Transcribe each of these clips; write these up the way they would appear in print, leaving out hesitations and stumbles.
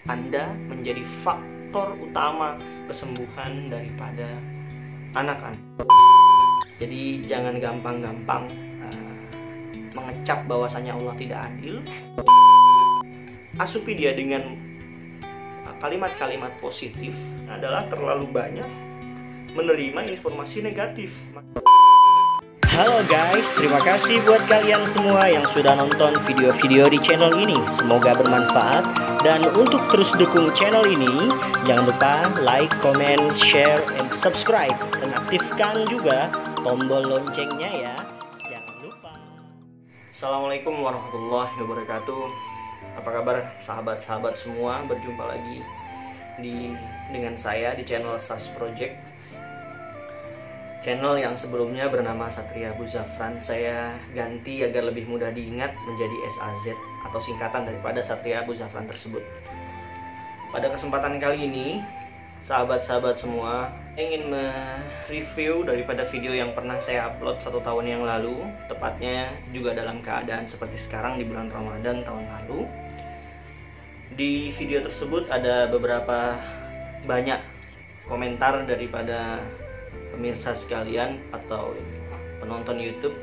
Anda menjadi faktor utama kesembuhan daripada anak Anda. Jadi jangan gampang-gampang mengecap bahwasanya Allah tidak adil. Asupi dia dengan kalimat-kalimat positif adalah terlalu banyak menerima informasi negatif. Halo guys, terima kasih buat kalian semua yang sudah nonton video-video di channel ini. Semoga bermanfaat. Dan untuk terus dukung channel ini, jangan lupa like, comment, share, and subscribe. Dan aktifkan juga tombol loncengnya ya. Jangan lupa. Assalamualaikum warahmatullahi wabarakatuh. Apa kabar sahabat-sahabat semua? Berjumpa lagi dengan saya di channel SAS Project. Channel yang sebelumnya bernama Satria Abu Zafran, saya ganti agar lebih mudah diingat menjadi SAZ atau singkatan daripada Satria Abu Zafran tersebut. Pada kesempatan kali ini, sahabat-sahabat semua, ingin mereview daripada video yang pernah saya upload 1 tahun yang lalu, tepatnya juga dalam keadaan seperti sekarang di bulan Ramadan tahun lalu. Di video tersebut ada beberapa banyak komentar daripada pemirsa sekalian atau penonton YouTube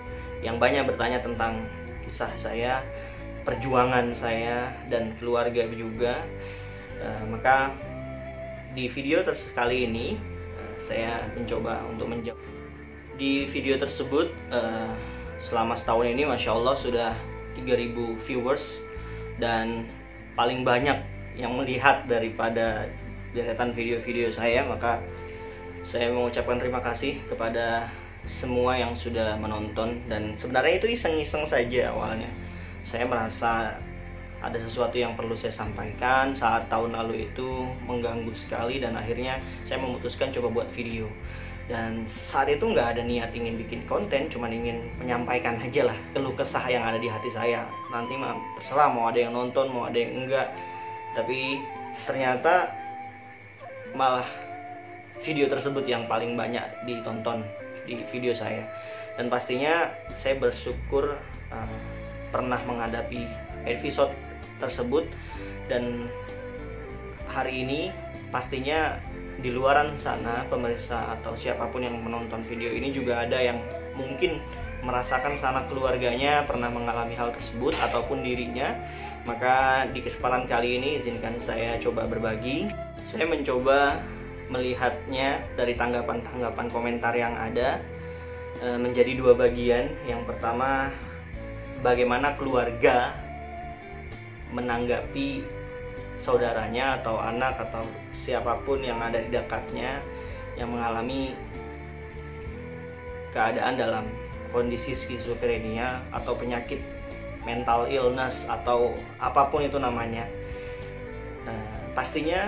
yang banyak bertanya tentang kisah saya, perjuangan saya, dan keluarga juga. Maka di video kali ini saya mencoba untuk menjawab. Di video tersebut selama setahun ini Masya Allah sudah 3000 viewers, dan paling banyak yang melihat daripada deretan video-video saya. Maka saya mengucapkan terima kasih kepada semua yang sudah menonton. Dan sebenarnya itu iseng-iseng saja awalnya. Saya merasa ada sesuatu yang perlu saya sampaikan saat tahun lalu itu mengganggu sekali, dan akhirnya saya memutuskan coba buat video. Dan saat itu nggak ada niat ingin bikin konten, cuman ingin menyampaikan aja lah keluh kesah yang ada di hati saya. Nanti mah terserah mau ada yang nonton, mau ada yang enggak. Tapi ternyata malah video tersebut yang paling banyak ditonton di video saya. Dan pastinya saya bersyukur pernah menghadapi episode tersebut. Dan hari ini pastinya di luaran sana pemirsa atau siapapun yang menonton video ini juga ada yang mungkin merasakan sanak keluarganya pernah mengalami hal tersebut ataupun dirinya. Maka di kesempatan kali ini izinkan saya coba berbagi. Saya mencoba melihatnya dari tanggapan-tanggapan komentar yang ada menjadi 2 bagian. Yang pertama, bagaimana keluarga menanggapi saudaranya atau anak atau siapapun yang ada di dekatnya yang mengalami keadaan dalam kondisi skizofrenia atau penyakit mental illness atau apapun itu namanya. Pastinya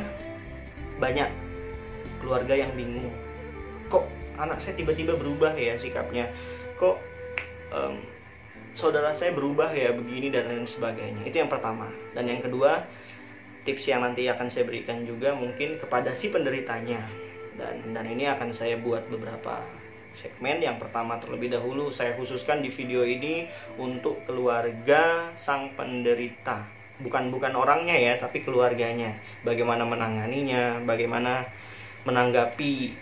banyak keluarga yang bingung, kok anak saya tiba-tiba berubah ya sikapnya, kok saudara saya berubah ya begini dan lain sebagainya. Itu yang pertama. Dan yang kedua, tips yang nanti akan saya berikan juga mungkin kepada si penderitanya. Dan ini akan saya buat beberapa segmen. Yang pertama terlebih dahulu saya khususkan di video ini untuk keluarga sang penderita. Bukan orangnya ya, tapi keluarganya. Bagaimana menanganinya, bagaimana menanggapi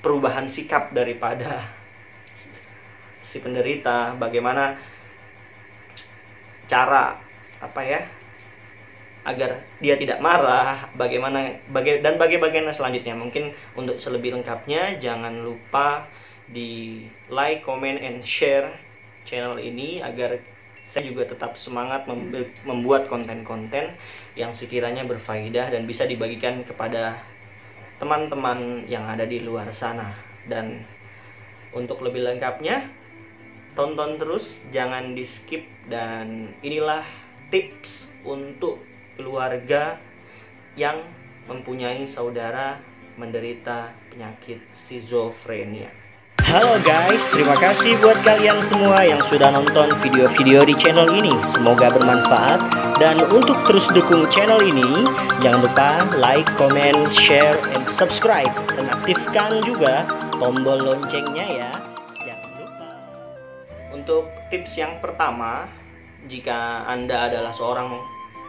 perubahan sikap daripada si penderita, bagaimana cara agar dia tidak marah, dan bagaimana selanjutnya. Mungkin untuk selebih lengkapnya jangan lupa di like, comment, and share channel ini agar saya juga tetap semangat membuat konten-konten yang sekiranya berfaedah dan bisa dibagikan kepada teman-teman yang ada di luar sana. Dan untuk lebih lengkapnya tonton terus, jangan di skip. Dan inilah tips untuk keluarga yang mempunyai saudara menderita penyakit skizofrenia. Halo guys, terima kasih buat kalian semua yang sudah nonton video-video di channel ini. Semoga bermanfaat. Dan untuk terus dukung channel ini, jangan lupa like, comment, share, and subscribe. Dan aktifkan juga tombol loncengnya ya. Jangan lupa. Untuk tips yang pertama, jika Anda adalah seorang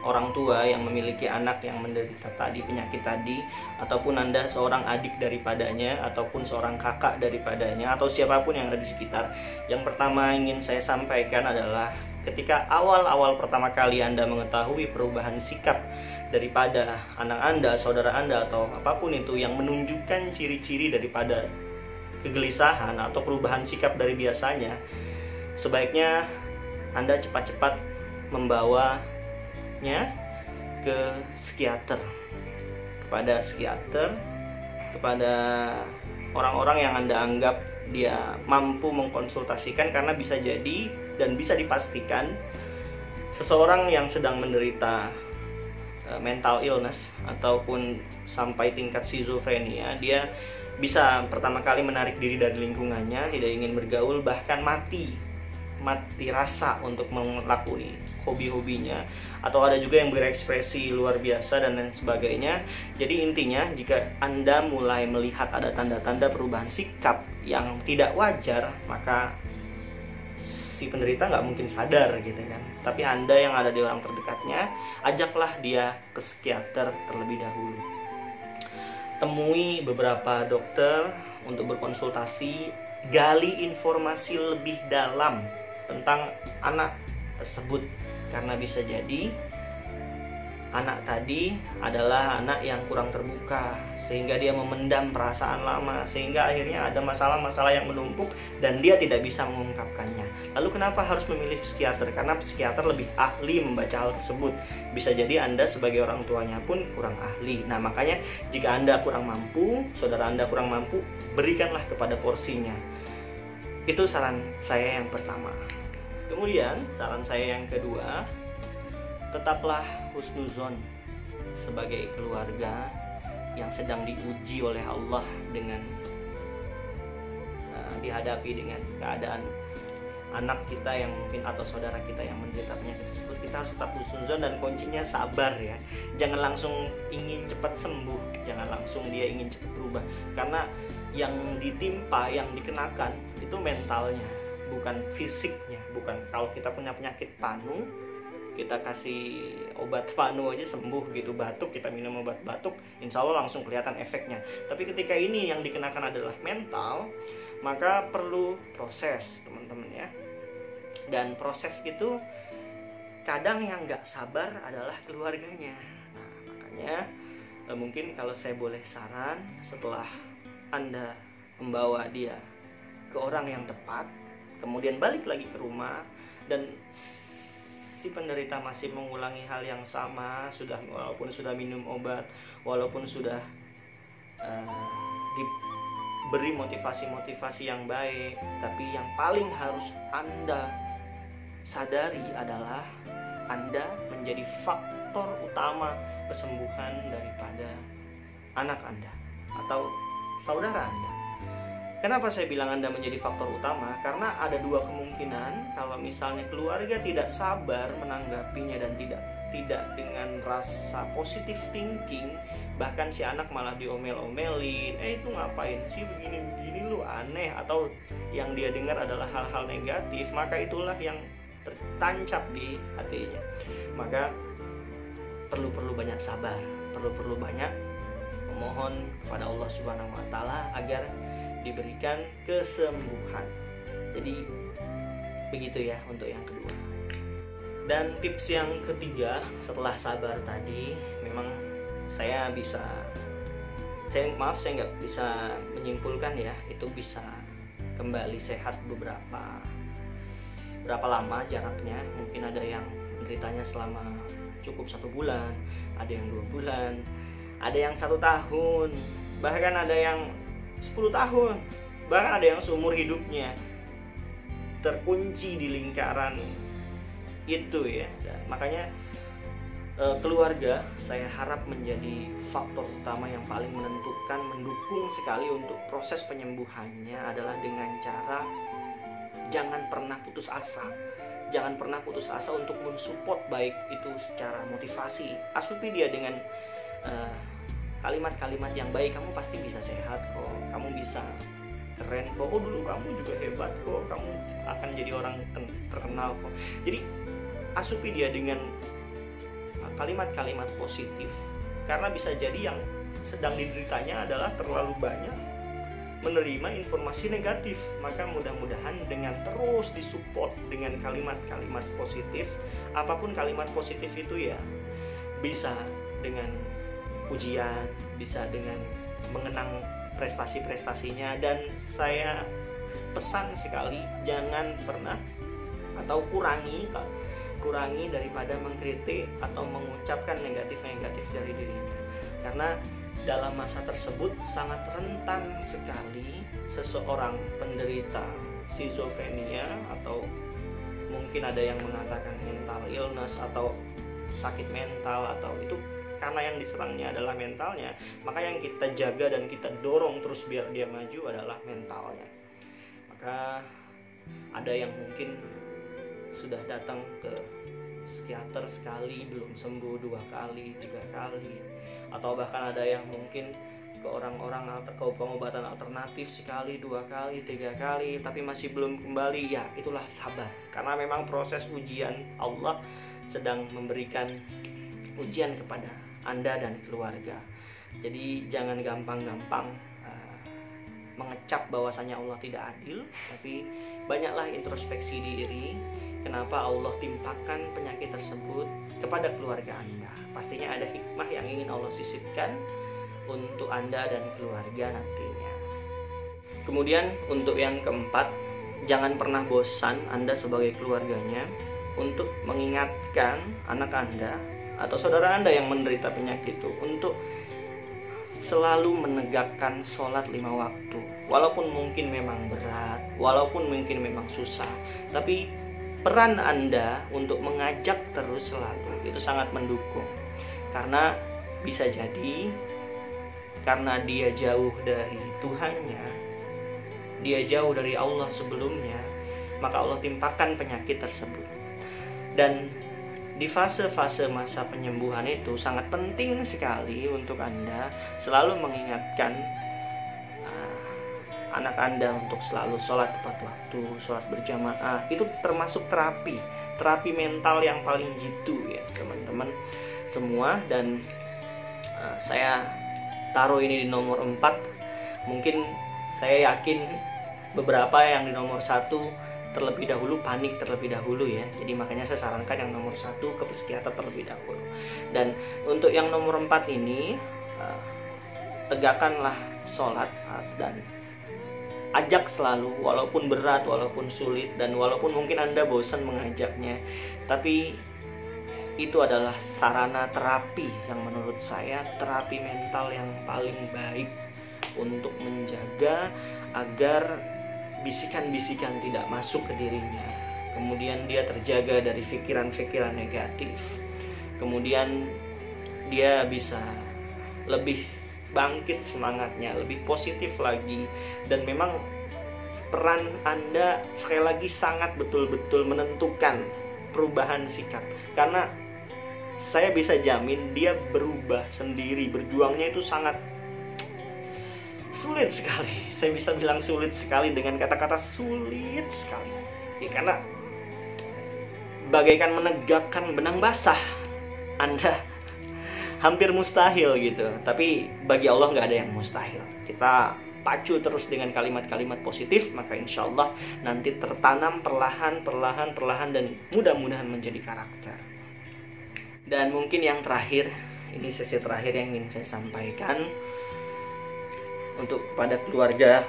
orang tua yang memiliki anak yang menderita tadi penyakit tadi, ataupun Anda seorang adik daripadanya, ataupun seorang kakak daripadanya, atau siapapun yang ada di sekitar. Yang pertama ingin saya sampaikan adalah ketika awal-awal pertama kali Anda mengetahui perubahan sikap daripada anak Anda, saudara Anda, atau apapun itu yang menunjukkan ciri-ciri daripada kegelisahan atau perubahan sikap dari biasanya, sebaiknya Anda cepat-cepat membawanya ke psikiater, kepada orang-orang yang Anda anggap dia mampu mengkonsultasikan, karena bisa jadi dan bisa dipastikan seseorang yang sedang menderita mental illness ataupun sampai tingkat schizofrenia, dia bisa pertama kali menarik diri dari lingkungannya, tidak ingin bergaul, bahkan mati rasa untuk melakukan hobi-hobinya, atau ada juga yang berekspresi luar biasa dan lain sebagainya. Jadi intinya, jika Anda mulai melihat ada tanda-tanda perubahan sikap yang tidak wajar, maka si penderita nggak mungkin sadar gitu kan. Tapi Anda yang ada di orang terdekatnya, ajaklah dia ke psikiater terlebih dahulu. Temui beberapa dokter untuk berkonsultasi, gali informasi lebih dalam tentang anak tersebut, karena bisa jadi anak tadi adalah anak yang kurang terbuka, sehingga dia memendam perasaan lama, sehingga akhirnya ada masalah-masalah yang menumpuk dan dia tidak bisa mengungkapkannya. Lalu kenapa harus memilih psikiater? Karena psikiater lebih ahli membaca hal tersebut. Bisa jadi Anda sebagai orang tuanya pun kurang ahli. Nah, makanya jika Anda kurang mampu, saudara Anda kurang mampu, berikanlah kepada porsinya. Itu saran saya yang pertama. Kemudian saran saya yang kedua, tetaplah husnuzon sebagai keluarga yang sedang diuji oleh Allah dengan dihadapi dengan keadaan anak kita yang mungkin atau saudara kita yang menderita penyakit tersebut. Kita harus tetap husnuzon, dan kuncinya sabar ya. Jangan langsung ingin cepat sembuh, jangan langsung dia ingin cepat berubah, karena yang ditimpa, yang dikenakan itu mentalnya, bukan fisiknya. Bukan kalau kita punya penyakit panu, kita kasih obat panu aja sembuh gitu, batuk kita minum obat batuk, insya Allah langsung kelihatan efeknya. Tapi ketika ini yang dikenakan adalah mental, maka perlu proses teman-teman ya. Dan proses itu kadang yang nggak sabar adalah keluarganya. Nah, makanya mungkin kalau saya boleh saran, setelah Anda membawa dia ke orang yang tepat, kemudian balik lagi ke rumah, dan si penderita masih mengulangi hal yang sama, walaupun sudah minum obat, walaupun sudah diberi motivasi-motivasi yang baik, tapi yang paling harus Anda sadari adalah Anda menjadi faktor utama kesembuhan daripada anak Anda atau saudara Anda. Kenapa saya bilang Anda menjadi faktor utama? Karena ada dua kemungkinan. Kalau misalnya keluarga tidak sabar menanggapinya dan tidak dengan rasa positive thinking, bahkan si anak malah diomel-omelin, itu ngapain sih begini-begini, lu aneh, atau yang dia dengar adalah hal-hal negatif, maka itulah yang tertancap di hatinya. Maka perlu banyak sabar, perlu banyak memohon kepada Allah Subhanahu wa taala agar diberikan kesembuhan. Jadi begitu ya untuk yang kedua. Dan tips yang ketiga setelah sabar tadi, memang saya nggak bisa menyimpulkan ya itu bisa kembali sehat berapa lama jaraknya. Mungkin ada yang menderitanya selama cukup 1 bulan, ada yang 2 bulan, ada yang 1 tahun, bahkan ada yang 10 tahun, bahkan ada yang seumur hidupnya terkunci di lingkaran itu ya. Dan makanya keluarga saya harap menjadi faktor utama yang paling menentukan, mendukung sekali untuk proses penyembuhannya adalah dengan cara jangan pernah putus asa. Jangan pernah putus asa untuk mensupport, baik itu secara motivasi, asupi dia dengan kalimat-kalimat yang baik. Kamu pasti bisa sehat kok, kamu bisa keren kok, dulu kamu juga hebat kok, kamu akan jadi orang terkenal kok. Jadi asupi dia dengan kalimat-kalimat positif. Karena bisa jadi yang sedang dideritanya adalah terlalu banyak menerima informasi negatif. Maka mudah-mudahan dengan terus disupport dengan kalimat-kalimat positif, apapun kalimat positif itu ya, bisa dengan pujian, bisa dengan mengenang prestasi-prestasinya. Dan saya pesan sekali, jangan pernah atau kurangi daripada mengkritik atau mengucapkan negatif-negatif dari dirinya. Karena dalam masa tersebut sangat rentan sekali seseorang penderita schizophrenia, atau mungkin ada yang mengatakan mental illness atau sakit mental, atau itu karena yang diserangnya adalah mentalnya. Maka yang kita jaga dan kita dorong terus biar dia maju adalah mentalnya. Maka ada yang mungkin sudah datang ke psikiater sekali belum sembuh, 2 kali, 3 kali, atau bahkan ada yang mungkin ke orang-orang ke pengobatan alternatif sekali, 2 kali, 3 kali, tapi masih belum kembali. Ya itulah sabar, karena memang proses ujian Allah sedang memberikan ujian kepada Anda dan keluarga. Jadi jangan gampang-gampang mengecap bahwasanya Allah tidak adil, tapi banyaklah introspeksi diri. Kenapa Allah timpakan penyakit tersebut kepada keluarga Anda? Pastinya ada hikmah yang ingin Allah sisipkan untuk Anda dan keluarga nantinya. Kemudian untuk yang keempat, jangan pernah bosan Anda sebagai keluarganya untuk mengingatkan anak Anda atau saudara Anda yang menderita penyakit itu untuk selalu menegakkan sholat 5 waktu. Walaupun mungkin memang berat, walaupun mungkin memang susah, tapi peran Anda untuk mengajak terus selalu itu sangat mendukung. Karena bisa jadi karena dia jauh dari Tuhannya, dia jauh dari Allah sebelumnya, maka Allah timpakan penyakit tersebut. Dan di fase-fase masa penyembuhan itu sangat penting sekali untuk Anda selalu mengingatkan anak Anda untuk selalu sholat tepat waktu, sholat berjamaah. Itu termasuk terapi mental yang paling jitu ya teman-teman semua. Dan saya taruh ini di nomor 4. Mungkin saya yakin beberapa yang di nomor 1 terlebih dahulu panik terlebih dahulu ya. Jadi makanya saya sarankan yang nomor 1 ke psikiater terlebih dahulu. Dan untuk yang nomor 4 ini tegakkanlah sholat dan ajak selalu, walaupun berat, walaupun sulit, dan walaupun mungkin Anda bosan mengajaknya, tapi itu adalah sarana terapi yang menurut saya terapi mental yang paling baik untuk menjaga agar bisikan-bisikan tidak masuk ke dirinya. Kemudian dia terjaga dari pikiran-pikiran negatif. Kemudian dia bisa lebih bangkit semangatnya, lebih positif lagi. Dan memang peran Anda sekali lagi sangat betul-betul menentukan perubahan sikap. Karena saya bisa jamin dia berubah sendiri, berjuangnya itu sangat sulit sekali. Saya bisa bilang sulit sekali dengan kata-kata sulit sekali ya, karena bagaikan menegakkan benang basah. Anda hampir mustahil gitu. Tapi bagi Allah nggak ada yang mustahil. Kita pacu terus dengan kalimat-kalimat positif, maka insya Allah nanti tertanam perlahan dan mudah-mudahan menjadi karakter. Dan mungkin yang terakhir, ini sesi terakhir yang ingin saya sampaikan untuk kepada keluarga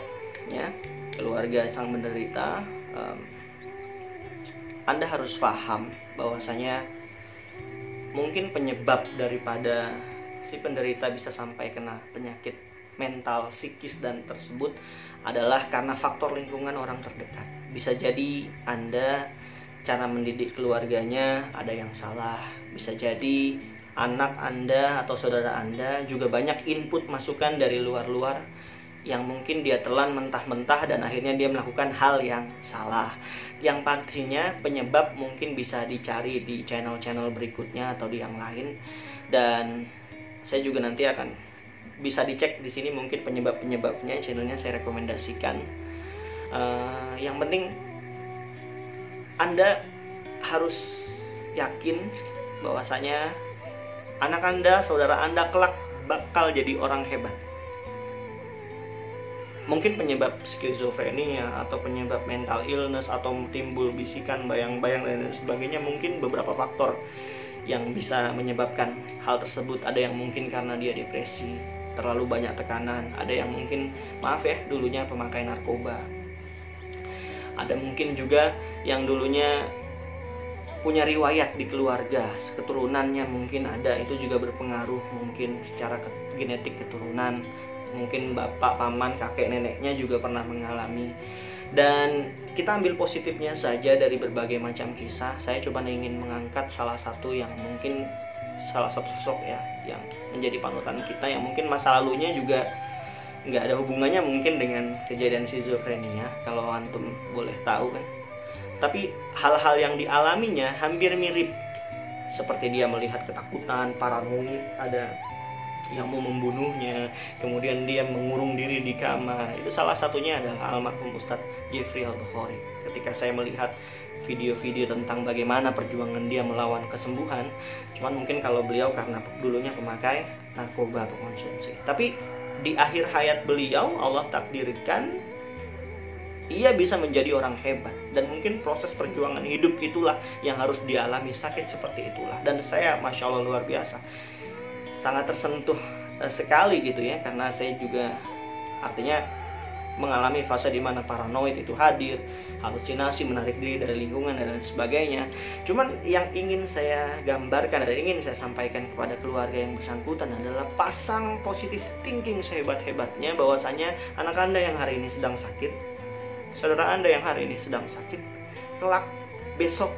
ya, keluarga sang menderita. Anda harus paham bahwasanya mungkin penyebab daripada si penderita bisa sampai kena penyakit mental psikis dan tersebut adalah karena faktor lingkungan orang terdekat. Bisa jadi Anda cara mendidik keluarganya ada yang salah. Bisa jadi anak Anda atau saudara Anda juga banyak input masukan dari luar-luar yang mungkin dia telan mentah-mentah dan akhirnya dia melakukan hal yang salah. Yang pastinya penyebab mungkin bisa dicari di channel-channel berikutnya atau di yang lain, dan saya juga nanti akan bisa dicek di sini mungkin penyebab-penyebabnya, channelnya saya rekomendasikan. Yang penting Anda harus yakin bahwasanya anak Anda, saudara Anda kelak bakal jadi orang hebat. Mungkin penyebab skizofrenia atau penyebab mental illness atau timbul bisikan, bayang-bayang dan sebagainya, mungkin beberapa faktor yang bisa menyebabkan hal tersebut. Ada yang mungkin karena dia depresi, terlalu banyak tekanan. Ada yang mungkin, maaf ya, dulunya pemakai narkoba. Ada mungkin juga yang dulunya punya riwayat di keluarga, keturunannya mungkin ada, itu juga berpengaruh mungkin secara genetik keturunan. Mungkin bapak, paman, kakek, neneknya juga pernah mengalami. Dan kita ambil positifnya saja dari berbagai macam kisah. Saya coba ingin mengangkat salah satu yang mungkin salah satu sosok ya yang menjadi panutan kita, yang mungkin masa lalunya juga nggak ada hubungannya mungkin dengan kejadian skizofrenia, kalau antum boleh tahu kan. Tapi hal-hal yang dialaminya hampir mirip, seperti dia melihat ketakutan, paranoid, ada yang mau membunuhnya, kemudian dia mengurung diri di kamar. Itu salah satunya adalah almarhum Ustadz Jeffrey Al-Bukhari. Ketika saya melihat video-video tentang bagaimana perjuangan dia melawan kesembuhan, cuman mungkin kalau beliau karena dulunya pemakai narkoba, pengonsumsi. Tapi di akhir hayat beliau, Allah takdirkan ia bisa menjadi orang hebat. Dan mungkin proses perjuangan hidup itulah yang harus dialami, sakit seperti itulah. Dan saya Masya Allah luar biasa, sangat tersentuh sekali gitu ya, karena saya juga artinya mengalami fase di mana paranoid itu hadir, halusinasi, menarik diri dari lingkungan dan sebagainya. Cuman yang ingin saya gambarkan dan ingin saya sampaikan kepada keluarga yang bersangkutan adalah pasang positive thinking sehebat-hebatnya, bahwasanya anak Anda yang hari ini sedang sakit, saudara Anda yang hari ini sedang sakit, kelak, besok,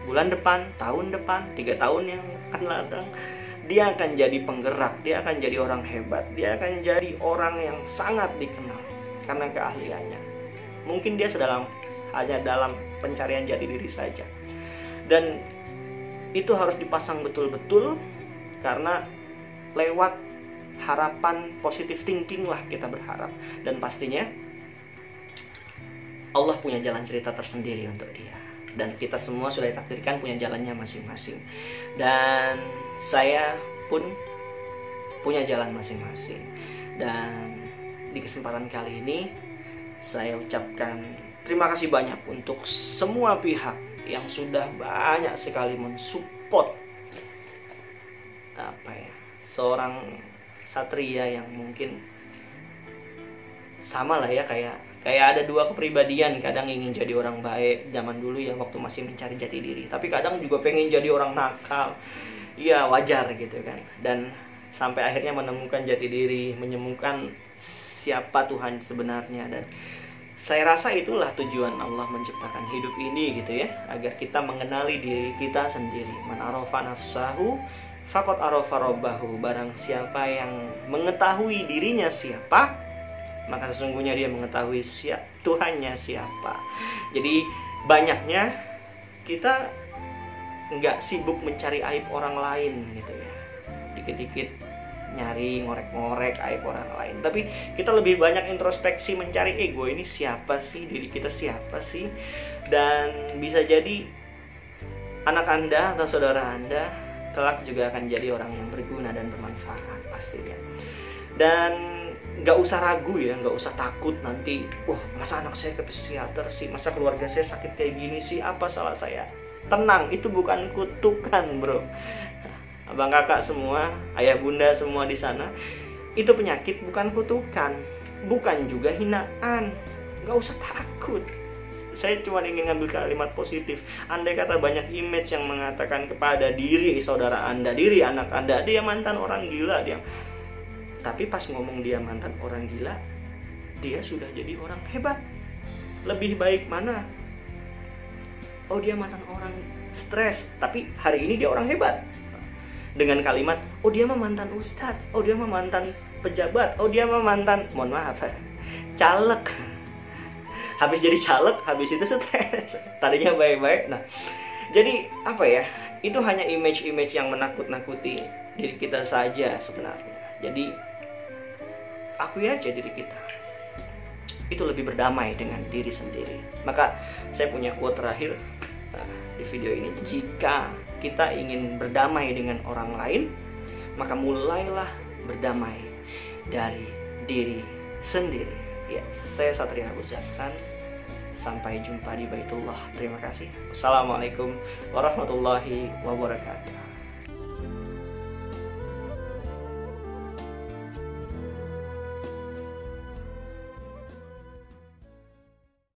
bulan depan, tahun depan, 3 tahun yang akan datang, dia akan jadi penggerak, dia akan jadi orang hebat, dia akan jadi orang yang sangat dikenal karena keahliannya. Mungkin dia hanya dalam pencarian jati diri saja. Dan itu harus dipasang betul-betul, karena lewat harapan positive thinking lah kita berharap. Dan pastinya Allah punya jalan cerita tersendiri untuk dia. Dan kita semua sudah ditakdirkan punya jalannya masing-masing. Dan saya pun punya jalan masing-masing. Dan di kesempatan kali ini saya ucapkan terima kasih banyak untuk semua pihak yang sudah banyak sekali mensupport seorang satria yang mungkin sama lah ya, kayak ada dua kepribadian. Kadang ingin jadi orang baik zaman dulu ya, waktu masih mencari jati diri, tapi kadang juga pengen jadi orang nakal. Ya wajar gitu kan. Dan sampai akhirnya menemukan jati diri, menemukan siapa Tuhan sebenarnya. Dan saya rasa itulah tujuan Allah menciptakan hidup ini gitu ya, agar kita mengenali diri kita sendiri. Man arafa nafsahu faqad arafa rabbahu. Barang siapa yang mengetahui dirinya siapa, maka sesungguhnya dia mengetahui Tuhannya siapa. Jadi banyaknya kita nggak sibuk mencari aib orang lain gitu ya, dikit-dikit nyari ngorek-ngorek aib orang lain, tapi kita lebih banyak introspeksi, mencari ego ini siapa sih, diri kita siapa sih. Dan bisa jadi anak Anda atau saudara Anda kelak juga akan jadi orang yang berguna dan bermanfaat pastinya. Dan nggak usah ragu ya, nggak usah takut nanti, wah masa anak saya ke psikiater sih, masa keluarga saya sakit kayak gini sih, apa salah saya. Tenang, itu bukan kutukan bro. Abang kakak semua, ayah bunda semua di sana, itu penyakit bukan kutukan, bukan juga hinaan. Nggak usah takut. Saya cuma ingin ngambil kalimat positif. Andai kata banyak image yang mengatakan kepada diri saudara Anda, diri anak Anda, dia mantan orang gila, dia. Tapi pas ngomong dia mantan orang gila, dia sudah jadi orang hebat. Lebih baik mana? Oh dia mantan orang stres, tapi hari ini dia orang hebat. Dengan kalimat, oh dia mah mantan ustadz, oh dia mah mantan pejabat, oh dia mah mantan, mohon maaf, caleg. Habis jadi caleg, habis itu stres. Tadinya baik-baik. Nah, jadi apa ya? Itu hanya image-image yang menakut-nakuti diri kita saja sebenarnya. Jadi akui aja diri kita. Itu lebih berdamai dengan diri sendiri. Maka saya punya quote terakhir di video ini, jika kita ingin berdamai dengan orang lain, maka mulailah berdamai dari diri sendiri. Ya, saya Satria Abu Zafran. Sampai jumpa di Baitullah. Terima kasih. Wassalamualaikum warahmatullahi wabarakatuh.